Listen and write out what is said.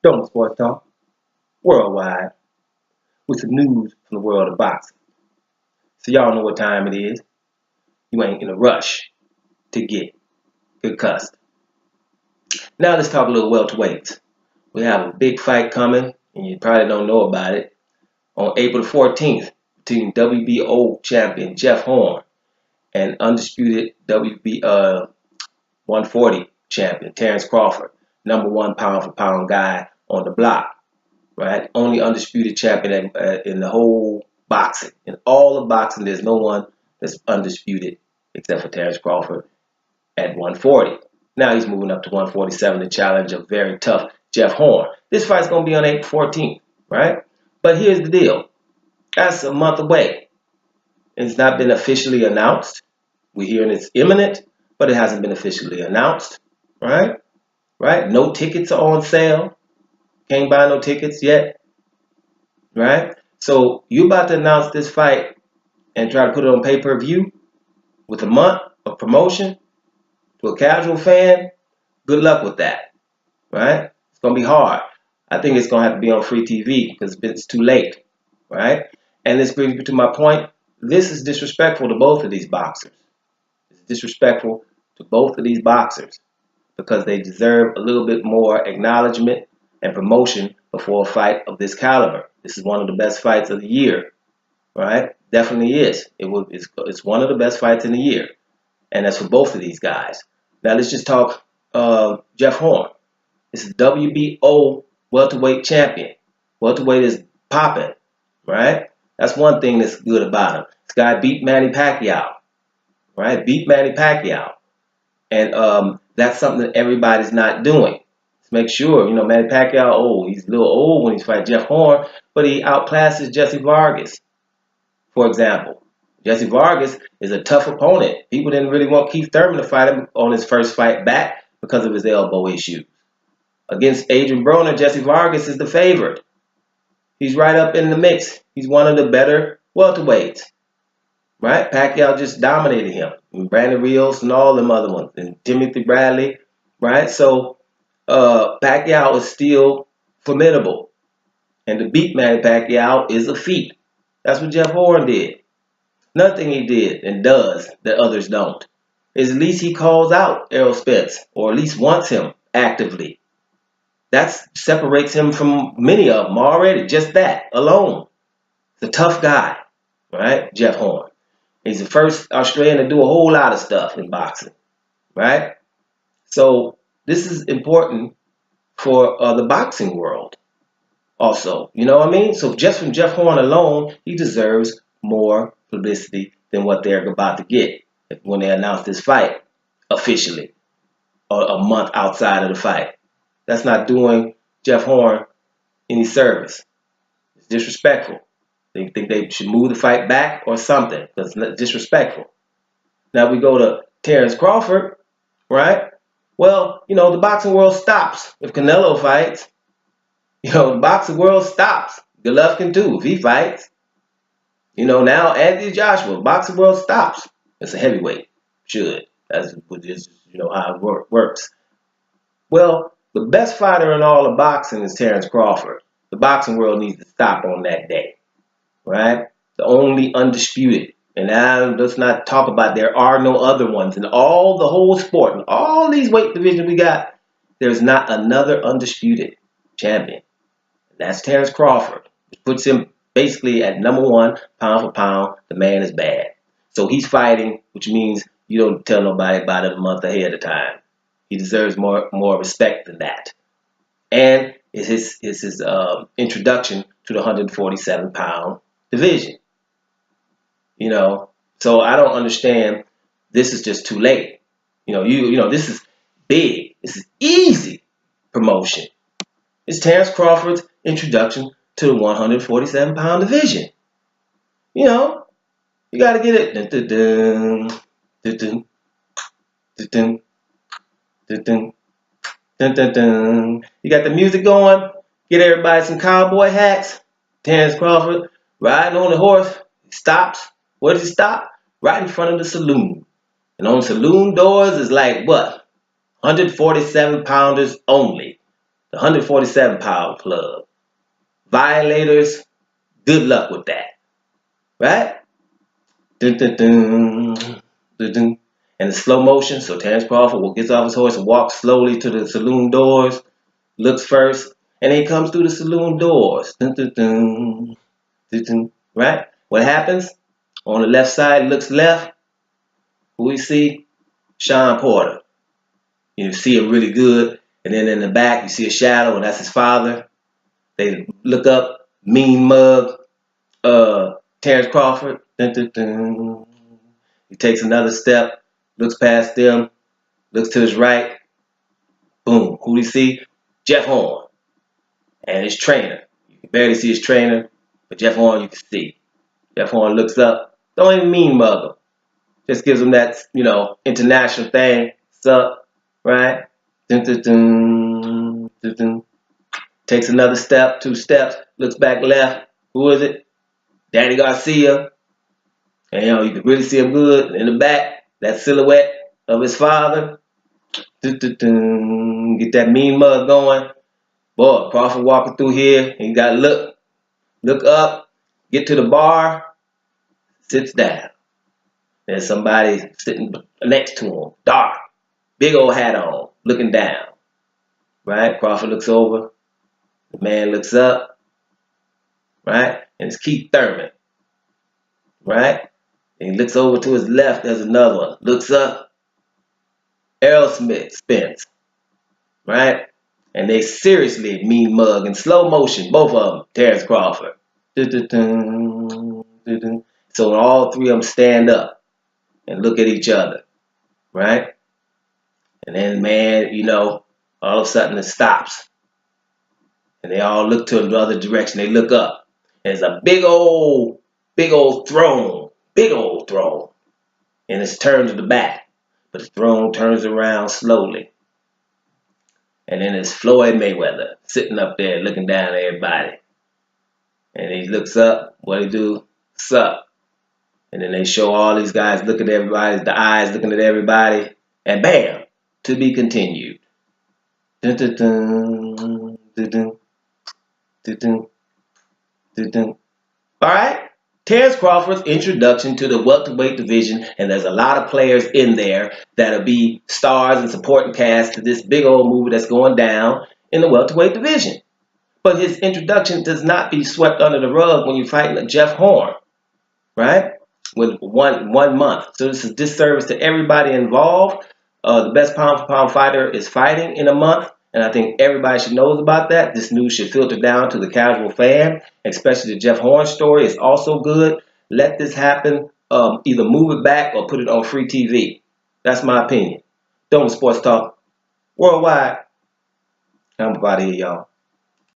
Don't Sports Talk worldwide with some news from the world of boxing. So y'all know what time it is. You ain't in a rush to get concussed. Now let's talk a little welterweights. We have a big fight coming, and you probably don't know about it, on April the 14th between WBO champion Jeff Horn and undisputed WB 140 champion Terence Crawford, number one pound for pound guy on the block. Right? Only undisputed champion in the whole boxing. In all of boxing, there's no one that's undisputed except for Terence Crawford at 140. Now he's moving up to 147 to challenge a very tough Jeff Horn. This fight's going to be on April 14th, right? But here's the deal. That's a month away. It's not been officially announced. We're hearing it's imminent, but it hasn't been officially announced, right? Right? No tickets are on sale. Can't buy no tickets yet, right? So you about to announce this fight and try to put it on pay-per-view with a month of promotion to a casual fan? Good luck with that, right? It's going to be hard. I think it's going to have to be on free TV because it's too late, right? And this brings me to my point. This is disrespectful to both of these boxers. It's disrespectful to both of these boxers because they deserve a little bit more acknowledgement and promotion before a fight of this caliber. This is one of the best fights of the year, right? Definitely is. It's one of the best fights in the year, and that's for both of these guys. Now let's just talk Jeff Horn. This is WBO welterweight champion. Welterweight is popping, right? That's one thing that's good about him. This guy beat Manny Pacquiao, right? Beat Manny Pacquiao, and that's something that everybody's not doing. Make sure, Manny Pacquiao, he's a little old when he's fighting Jeff Horn, but he outclasses Jesse Vargas, for example. Jesse Vargas is a tough opponent. People didn't really want Keith Thurman to fight him on his first fight back because of his elbow issues. Against Adrian Broner, Jesse Vargas is the favorite. He's right up in the mix. He's one of the better welterweights, right? Pacquiao just dominated him. And Brandon Rios and all them other ones, and Timothy Bradley, right? So Pacquiao is still formidable. And to beat Manny Pacquiao is a feat. That's what Jeff Horn did. Nothing he did and does that others don't is at least he calls out Errol Spence, or at least wants him actively. That separates him from many of them already. Just that alone. He's a tough guy, right? Jeff Horn. He's the first Australian to do a whole lot of stuff in boxing, right? So this is important for the boxing world also. You know what I mean? So just from Jeff Horn alone, he deserves more publicity than what they're about to get when they announce this fight officially or a month outside of the fight. That's not doing Jeff Horn any service. It's disrespectful. They think they should move the fight back or something because it's disrespectful. Now we go to Terence Crawford, right? Well, the boxing world stops if Canelo fights. The boxing world stops. Golovkin too, if he fights. Now Anthony Joshua, boxing world stops. It's a heavyweight. Should. That's just, how it works. Well, the best fighter in all of boxing is Terence Crawford. The boxing world needs to stop on that day, right? The only undisputed. And now let's not talk about there are no other ones. In all the whole sport, in all these weight divisions we got, there's not another undisputed champion. And that's Terence Crawford, which puts him basically at number one, pound for pound. The man is bad. So he's fighting, which means you don't tell nobody about it a month ahead of time. He deserves more respect than that. And it's his introduction to the 147-pound division. So I don't understand. This is just too late. This is big. This is easy promotion. It's Terence Crawford's introduction to the 147-pound division. You got to get it. You got the music going. Get everybody some cowboy hats. Terence Crawford riding on the horse. He stops. Where does he stop? Right in front of the saloon. And on saloon doors is like what? 147 pounders only. The 147 pound club. Violators, good luck with that. Right? Dun, dun, dun, dun, dun. And in slow motion, so Terence Crawford gets off his horse and walks slowly to the saloon doors, looks first, and he comes through the saloon doors. Dun, dun, dun, dun, dun. Right? What happens? On the left side, looks left. Who we see? Sean Porter. You see him really good. And then in the back, you see a shadow, and that's his father. They look up, mean mug, Terence Crawford. Dun, dun, dun. He takes another step, looks past them, looks to his right. Boom. Who do you see? Jeff Horn and his trainer. You can barely see his trainer, but Jeff Horn you can see. Jeff Horn looks up. Don't even mean mug him. Just gives him that, international thing. Sup, right? Dun, dun, dun, dun, dun. Takes another step, 2 steps, looks back left. Who is it? Danny Garcia. And you can really see him good in the back. That silhouette of his father. Dun, dun, dun. Get that mean mug going. Boy, Crawford walking through here. And you got to look up, get to the bar, sits down. There's somebody sitting next to him, dark, big old hat on, looking down. Right? Crawford looks over. The man looks up. Right? And it's Keith Thurman. Right? And he looks over to his left. There's another one. Looks up. Aerosmith Spence. Right? And they seriously mean mug in slow motion. Both of them. Terence Crawford. Dun, dun, dun, dun, dun. So all 3 of them stand up and look at each other. Right? And then, man, all of a sudden it stops. And they all look to the other direction. They look up. And it's a big old throne. Big old throne. And it's turned to the back. But the throne turns around slowly. And then it's Floyd Mayweather sitting up there looking down at everybody. And he looks up. What he do? Sup. And then they show all these guys looking at everybody. The eyes looking at everybody. And bam. To be continued. Dun, dun, dun, dun, dun, dun, dun, dun, dun. All right. Terence Crawford's introduction to the welterweight division, and there's a lot of players in there that'll be stars and supporting cast to this big old movie that's going down in the welterweight division. But his introduction does not be swept under the rug when you're fighting a Jeff Horn, right? With one month. So this is a disservice to everybody involved. The best pound-for-pound fighter is fighting in a month. And I think everybody should know about that. This news should filter down to the casual fan, especially the Jeff Horn story is also good. Let this happen. Either move it back or put it on free TV. That's my opinion. Dome Sports Talk Worldwide. I'm out of here, y'all.